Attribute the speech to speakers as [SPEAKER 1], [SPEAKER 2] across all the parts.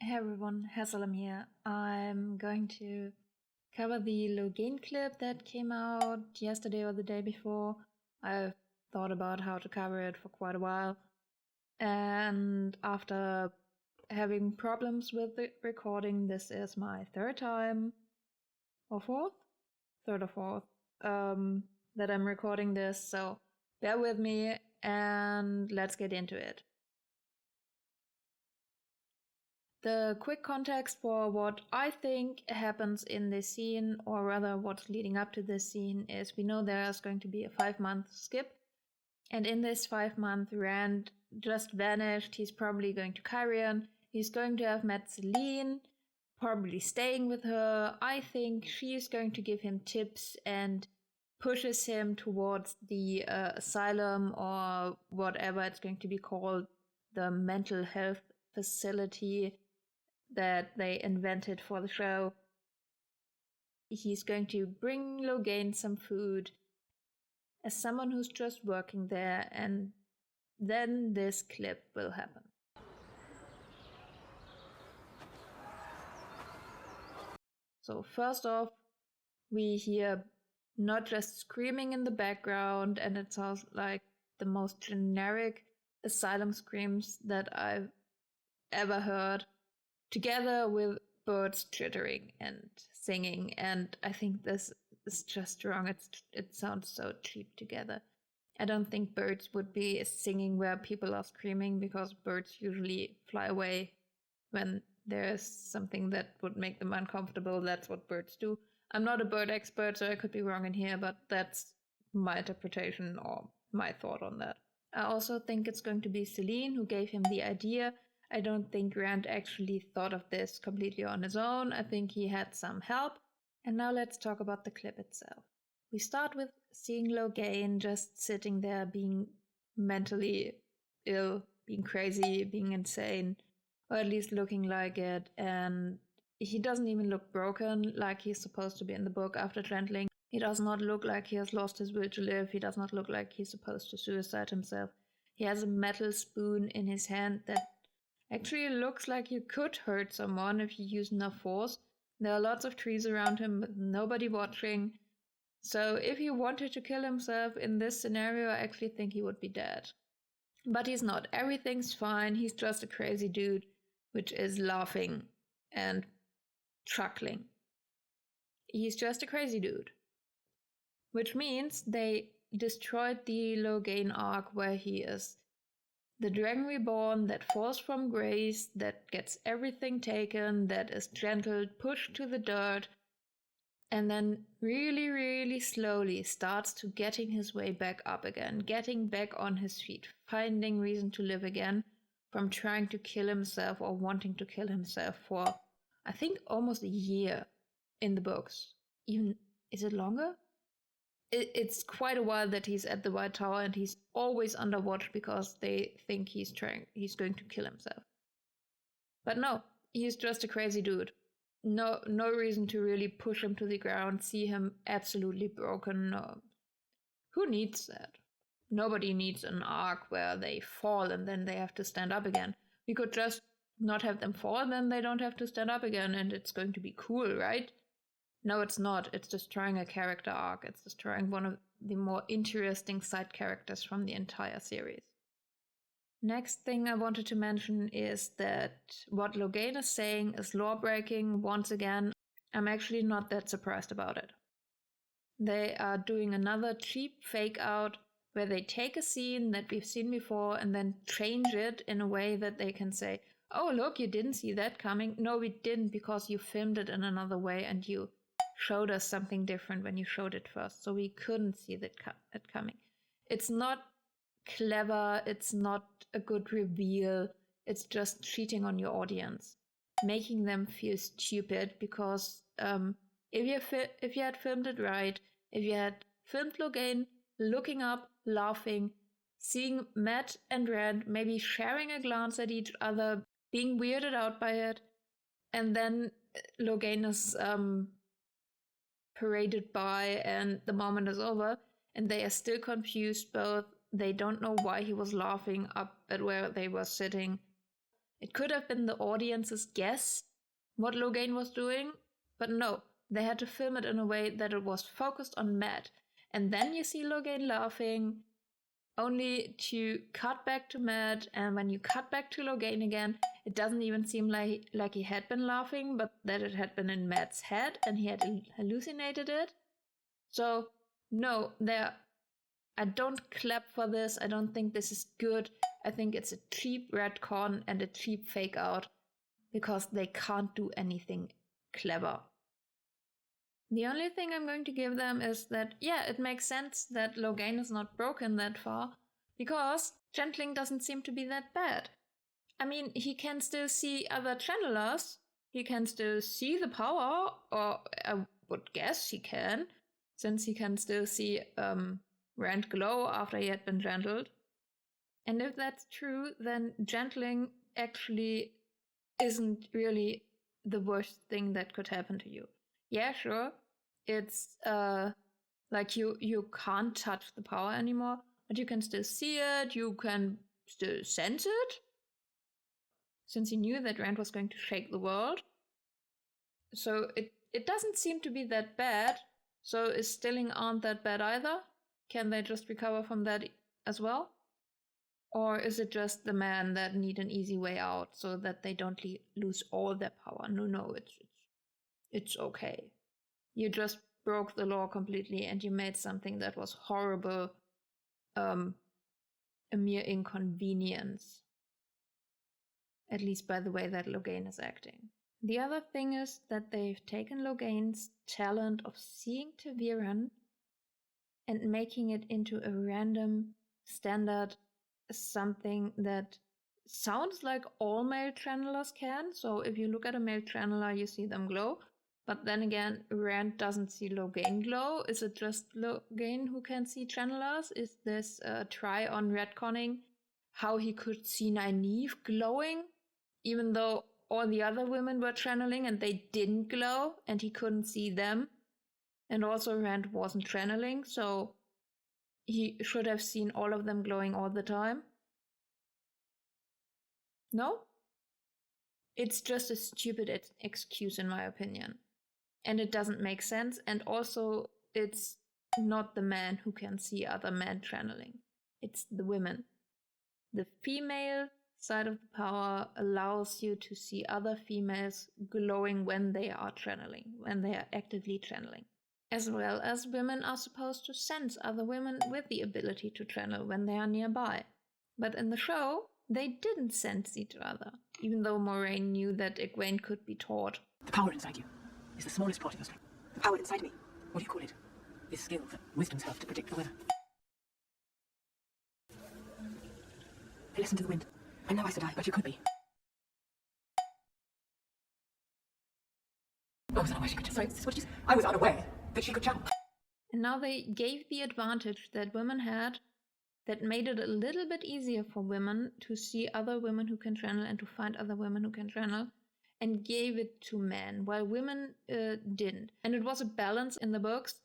[SPEAKER 1] Hey everyone, Hasalam here. I'm going to cover the Logain clip that came out yesterday or the day before. I've thought about how to cover it for quite a while, and after having problems with the recording, this is my third time or fourth? Third or fourth that I'm recording this, so bear with me and let's get into it. The quick context for what I think happens in this scene, or rather what's leading up to this scene, is we know there's going to be a 5-month skip, and in this 5-month, Rand just vanished. He's probably going to Carrion. He's going to have met Celine, probably staying with her. I think she's going to give him tips and pushes him towards the asylum or whatever it's going to be called, the mental health facility that they invented for the show. He's going to bring Logain some food as someone who's just working there, and then this clip will happen. So first off, we hear not just screaming in the background, and it sounds like the most generic asylum screams that I've ever heard, together with birds twittering and singing, and I think this is just wrong. It sounds so cheap together. I don't think birds would be singing where people are screaming, because birds usually fly away when there's something that would make them uncomfortable. That's what birds do. I'm not a bird expert, so I could be wrong in here, but that's my interpretation or my thought on that. I also think it's going to be Celine who gave him the idea. I don't think Rand actually thought of this completely on his own. I think he had some help. And now let's talk about the clip itself. We start with seeing Logain just sitting there being mentally ill, being crazy, being insane, or at least looking like it. And he doesn't even look broken like he's supposed to be in the book after Trentling. He does not look like he has lost his will to live. He does not look like he's supposed to suicide himself. He has a metal spoon in his hand that actually looks like you could hurt someone if you use enough force. There are lots of trees around him, but nobody watching. So if he wanted to kill himself in this scenario, I actually think he would be dead. But he's not. Everything's fine. He's just a crazy dude, which is laughing and chuckling. He's just a crazy dude. Which means they destroyed the Logain arc where he is the Dragon Reborn that falls from grace, that gets everything taken, that is gentled, pushed to the dirt, and then really, really slowly starts to getting his way back up again, getting back on his feet, finding reason to live again from trying to kill himself or wanting to kill himself for, I think, almost a year in the books. Even, is it longer? It's quite a while that he's at the White Tower, and he's always under watch because they think he's going to kill himself. But no, he's just a crazy dude. No reason to really push him to the ground, see him absolutely broken. No. Who needs that? Nobody needs an arc where they fall and then they have to stand up again. We could just not have them fall, then they don't have to stand up again, and it's going to be cool, right? No, it's not. It's destroying a character arc. It's destroying one of the more interesting side characters from the entire series. Next thing I wanted to mention is that what Logain is saying is law-breaking once again. I'm actually not that surprised about it. They are doing another cheap fake out where they take a scene that we've seen before and then change it in a way that they can say, oh, look, you didn't see that coming. No, we didn't, because you filmed it in another way and you showed us something different when you showed it first, so we couldn't see it coming. It's not clever, it's not a good reveal, it's just cheating on your audience, making them feel stupid, because if you had filmed it right, if you had filmed Logain looking up, laughing, seeing Matt and Rand maybe sharing a glance at each other, being weirded out by it, and then Logain is paraded by and the moment is over and they are still confused both. They don't know why he was laughing up at where they were sitting. It could have been the audience's guess what Logain was doing, but no, they had to film it in a way that it was focused on Matt. And then you see Logain laughing, only to cut back to Matt, and when you cut back to Logain again, it doesn't even seem like he had been laughing, but that it had been in Matt's head and he had hallucinated it. So, no, I don't clap for this. I don't think this is good. I think it's a cheap retcon and a cheap fake out because they can't do anything clever. The only thing I'm going to give them is that, yeah, it makes sense that Logain is not broken that far, because channeling doesn't seem to be that bad. I mean, he can still see other channelers, he can still see the power, or I would guess he can, since he can still see Rand glow after he had been gentled. And if that's true, then gentling actually isn't really the worst thing that could happen to you. Yeah, sure, it's like you can't touch the power anymore, but you can still see it, you can still sense it, since he knew that Rand was going to shake the world. So it doesn't seem to be that bad. So is stilling aren't that bad either? Can they just recover from that as well? Or is it just the men that need an easy way out so that they don't lose all their power? No, it's okay. You just broke the law completely and you made something that was horrible a mere inconvenience. At least by the way that Logain is acting. The other thing is that they've taken Logain's talent of seeing Ta'Viran and making it into a random standard something that sounds like all male channelers can. So if you look at a male channeler, you see them glow. But then again, Rand doesn't see Logain glow. Is it just Logain who can see channelers? Is this a try on retconning how he could see Nynaeve glowing, even though all the other women were channeling and they didn't glow and he couldn't see them? And also Rand wasn't channeling, so he should have seen all of them glowing all the time. No? It's just a stupid excuse in my opinion. And it doesn't make sense, and also it's not the man who can see other men channeling. It's the women. The female side of the power allows you to see other females glowing when they are channeling, when they are actively channeling. As well as women are supposed to sense other women with the ability to channel when they are nearby. But in the show, they didn't sense each other, even though Moraine knew that Egwene could be taught.
[SPEAKER 2] The power inside you is the smallest part of your strength. The power inside me, what do you call it? This skill that wisdoms have to predict the weather. They listen to the wind. I know I said but you could be. I was unaware she could. Sorry, what did you say? I was unaware that she could channel.
[SPEAKER 1] And now they gave the advantage that women had that made it a little bit easier for women to see other women who can channel and to find other women who can channel, and gave it to men, while women didn't. And it was a balance in the books.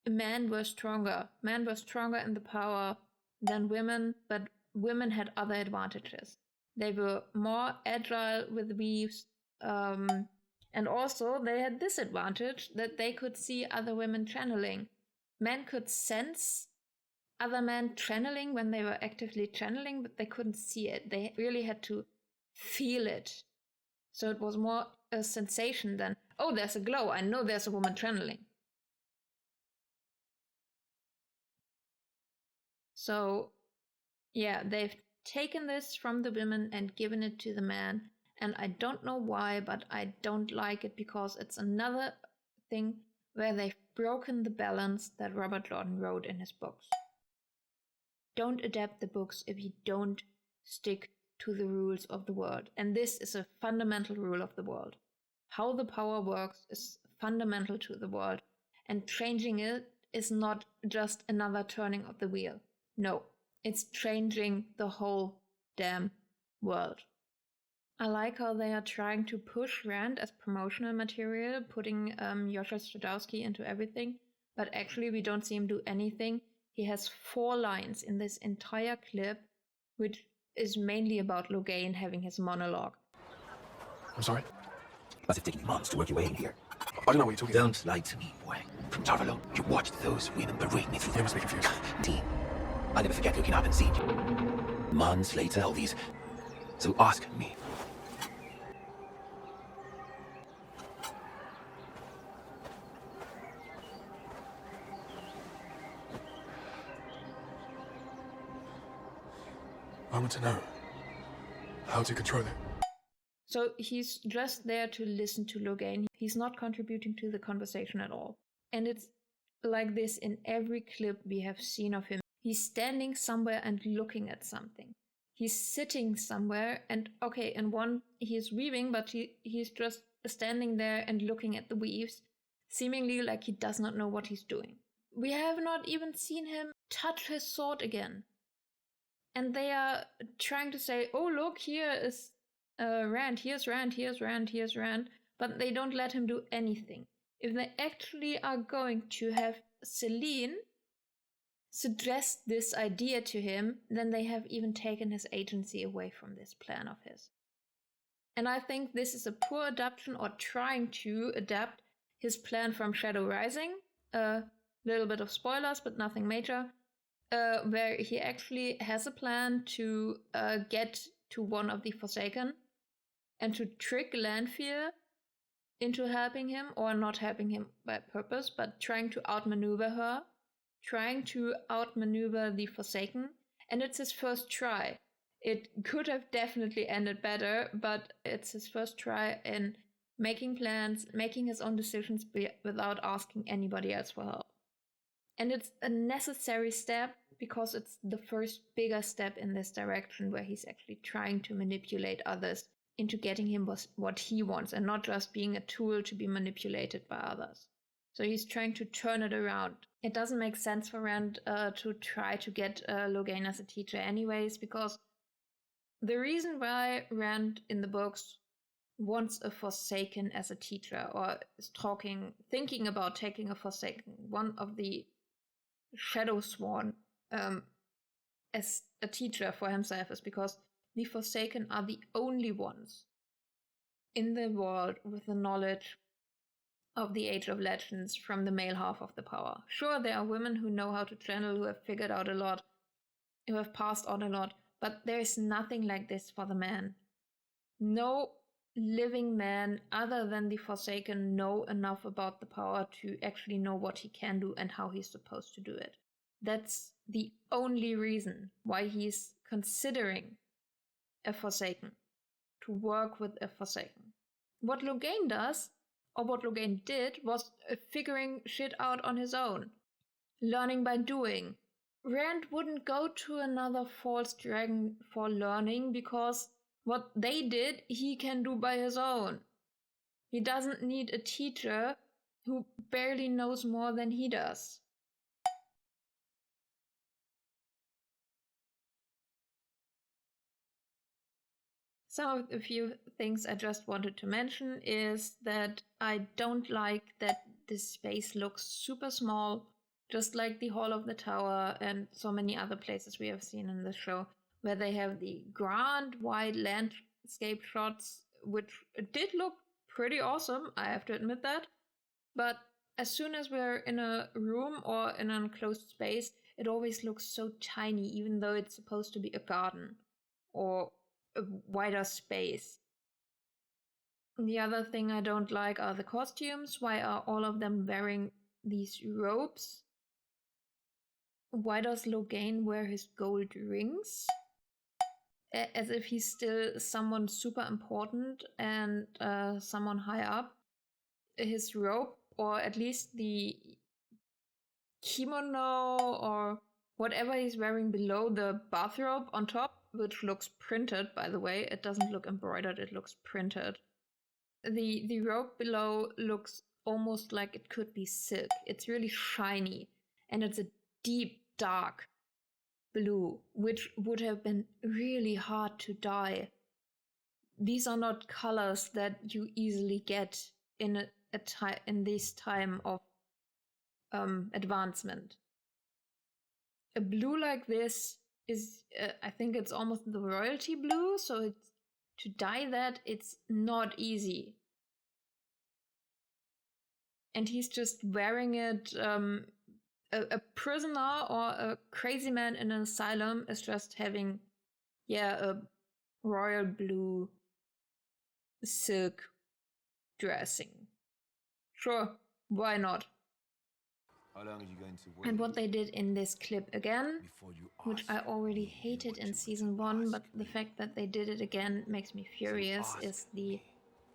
[SPEAKER 1] Men were stronger. Men were stronger in the power than women, but women had other advantages. They were more agile with weaves, and also they had this advantage that they could see other women channeling. Men could sense other men channeling when they were actively channeling, but they couldn't see it. They really had to feel it. So it was more a sensation than, oh, there's a glow, I know there's a woman channeling. So, yeah, they've taken this from the women and given it to the man. And I don't know why, but I don't like it because it's another thing where they've broken the balance that Robert Jordan wrote in his books. Don't adapt the books if you don't stick to the rules of the world. And this is a fundamental rule of the world. How the power works is fundamental to the world. And changing it is not just another turning of the wheel. No, it's changing the whole damn world. I like how they are trying to push Rand as promotional material, putting Yosha Stradowski into everything. But actually we don't see him do anything. He has 4 lines in this entire clip, which is mainly about Logain having his monologue.
[SPEAKER 3] I'm sorry?
[SPEAKER 4] As if taking months to work your way in here.
[SPEAKER 3] I don't know what you're talking about.
[SPEAKER 4] Don't lie to me, boy. From Tarvalo, you watched those women berate me through
[SPEAKER 3] You must be confused.
[SPEAKER 4] Dean, I'll never forget looking up and seeing you. Months later, all these... So ask me.
[SPEAKER 3] I want to know how to control it.
[SPEAKER 1] So he's just there to listen to Logain. He's not contributing to the conversation at all. And it's like this in every clip we have seen of him. He's standing somewhere and looking at something. He's sitting somewhere and, okay, in one he's weaving, but he's just standing there and looking at the weaves, seemingly like he does not know what he's doing. We have not even seen him touch his sword again. And they are trying to say, oh, look, here is Rand, here's Rand, here's Rand, here's Rand. But they don't let him do anything. If they actually are going to have Celine suggest this idea to him, then they have even taken his agency away from this plan of his. And I think this is a poor adaptation, or trying to adapt his plan from Shadow Rising. A little bit of spoilers, but nothing major. Where he actually has a plan to get to one of the Forsaken and to trick Lanfear into helping him, or not helping him by purpose, but trying to outmaneuver her, trying to outmaneuver the Forsaken, and it's his first try. It could have definitely ended better, but it's his first try in making plans, making his own decisions without asking anybody else for help. And it's a necessary step because it's the first bigger step in this direction where he's actually trying to manipulate others into getting him what he wants and not just being a tool to be manipulated by others. So he's trying to turn it around. It doesn't make sense for Rand to try to get Logain as a teacher anyways, because the reason why Rand in the books wants a Forsaken as a teacher, or is thinking about taking a Forsaken, one of the Shadow Sworn, as a teacher for himself, is because the Forsaken are the only ones in the world with the knowledge of the Age of Legends from the male half of the power. Sure, there are women who know how to channel, who have figured out a lot, who have passed on a lot, but there is nothing like this for the man. No living man other than the Forsaken know enough about the power to actually know what he can do and how he's supposed to do it. That's the only reason why he's considering a Forsaken, to work with a Forsaken. What Logain does, or what Logain did, was figuring shit out on his own, learning by doing. Rand wouldn't go to another false dragon for learning, because what they did, he can do by his own. He doesn't need a teacher who barely knows more than he does. Some of the few things I just wanted to mention is that I don't like that this space looks super small, just like the Hall of the Tower and so many other places we have seen in the show, where they have the grand wide landscape shots, which did look pretty awesome, I have to admit that. But as soon as we're in a room or in an enclosed space, it always looks so tiny, even though it's supposed to be a garden or a wider space. The other thing I don't like are the costumes. Why are all of them wearing these robes? Why does Logain wear his gold rings? As if he's still someone super important and someone high up. His robe, or at least the kimono or whatever he's wearing below the bathrobe on top, which looks printed, by the way. It doesn't look embroidered, it looks printed. The robe below looks almost like it could be silk. It's really shiny, and it's a deep, dark blue, which would have been really hard to dye. These are not colors that you easily get in in this time of advancement. A blue like this is, I think it's almost the royalty blue, so to dye that, it's not easy. And he's just wearing it. A prisoner or a crazy man in an asylum is just having, a royal blue silk dressing. Sure, why not?
[SPEAKER 4] How long are you going to wait?
[SPEAKER 1] And what they did in this clip again, which I already hated in season 1, but the fact that they did it again makes me furious, is the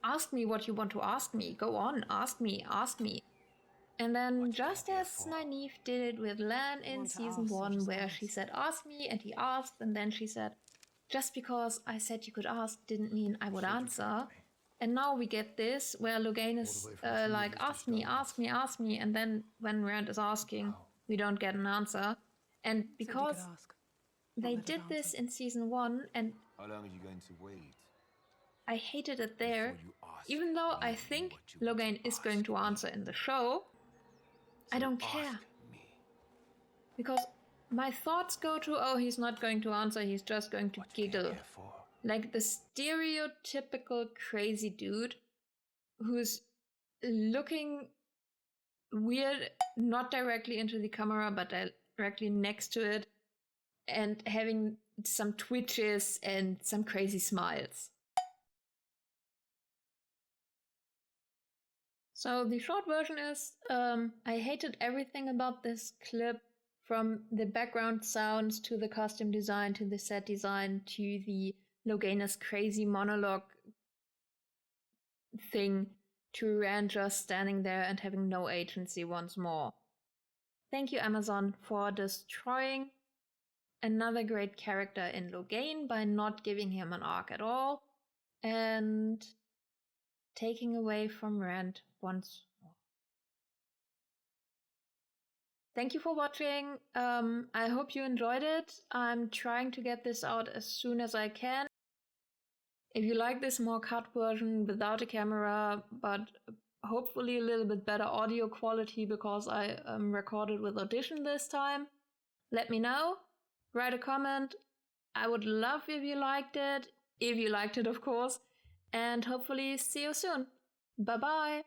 [SPEAKER 1] ask me what you want to ask me. Go on, ask me, ask me. And then just as Nynaeve did it with Lan in season 1, where she said ask me, and he asked, and then she said, just because I said you could ask didn't mean I would answer. And now we get this, where Logain is like, ask me, ask me, ask me, and then when Rand is asking, we don't get an answer. And because they did this in season 1, and
[SPEAKER 4] How long are you going to wait?
[SPEAKER 1] I hated it there, even though I think Logain is going to answer in the show, I don't care. Because my thoughts go to, oh, he's not going to answer, he's just going to giggle. Like the stereotypical crazy dude who's looking weird, not directly into the camera, but directly next to it, and having some twitches and some crazy smiles. So the short version is, I hated everything about this clip, from the background sounds to the costume design to the set design to the Logain's crazy monologue thing to Rand just standing there and having no agency once more. Thank you, Amazon, for destroying another great character in Logain by not giving him an arc at all, and taking away from Rand once more. Thank you for watching. I hope you enjoyed it. I'm trying to get this out as soon as I can. If you like this more cut version without a camera, but hopefully a little bit better audio quality because I recorded with Audition this time, let me know. Write a comment. I would love if you liked it. If you liked it, of course. And hopefully see you soon. Bye bye.